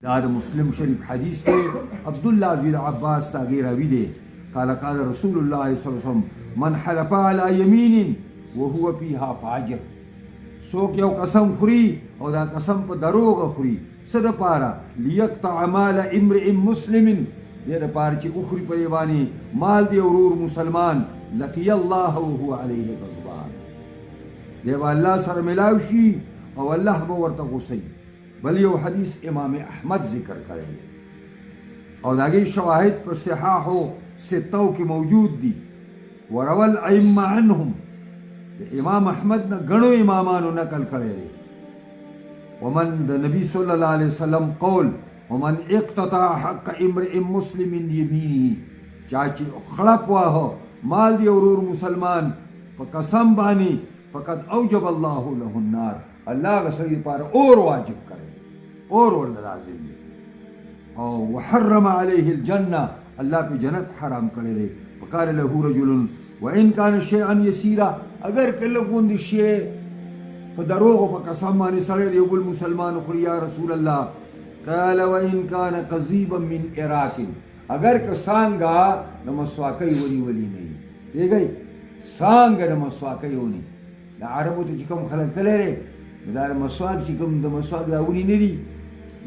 دا د مسلم شریف حدیث دی. عبداللہ بن عباس تاغی راوی دی. قال قال رسول الله صلی اللہ علیہ وسلم من حلف على يمين وهو فيها فاجر. څوک یو قسم خوري او دا قسم په دروغ خوري څه دپاره لیقطع مال امرئ مسلم دې دپاره چې وخوري په دې باندې مال دی ورور مسلمان لقي الله وهو عليه غضبان دی به الله سره ملاو شي او الله به ورته غوسه. بل یو حدیث امام احمد ذکر کړی دی او د هغې شواهد په صحاحو ستو کې موجود دي. ورول ائمه عنهم د امام احمد نه ګڼو امامانو نقل کړی دی. ومن د نبی صلی الله علیه وسلم قول ومن اقتطع حق امرئ مسلم یمینه چا چې خړپ واهه مال دی ورور مسلمان په قسم باندې فقد اوجب الله له النار الله غسړي لپاره اور واجب کړی اور ورله لازم دی. او وحرم عليه الجنه الله په جنت حرام کړی دی. وقال له رجل وان كان شيئا يسيرا اگر کله غوندي شی په دروغ او په قسم باندې سړی یو بل مسلمان خوري یا رسول الله. قال وان كان قضيبا من عراق اگر که سانګه د مسواکۍ ونیولي نه وي دیږئ سانګه د مسواکۍ ونی د عربو ته چې کوم خلک تللی دی دا مسواک چې کوم د مسواک دا ونی نه دي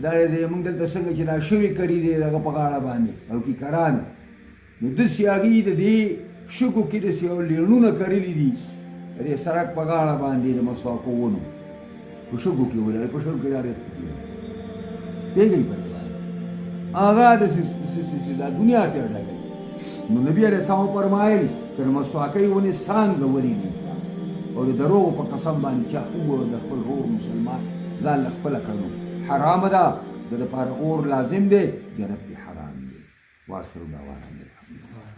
دا موږ دلته څنګه چې دا شوي کړي دی دغه په غاړه باندې او کې کران نو داسې هغې د دې شګو کې داسې یو لیڼونه کرلي دي د دې سړک په غاړه باندې د مسواکو ونو په شګو کې ولري په شګو کې دا پوهېږئ په دې باندې هغه داسې دا دنیا ته ډګوي. نو نبي علیه السلام فرمایل که د مسواکۍ ونې څانګه ولېږي او د دروغو په قسم باندې چا وویل د خپل ورور مسلمان ځان له خپله کړنو حرامه ده د دپاره اور لازم دی جنت پې حرام دی. واخر دعوانا الحمدلله.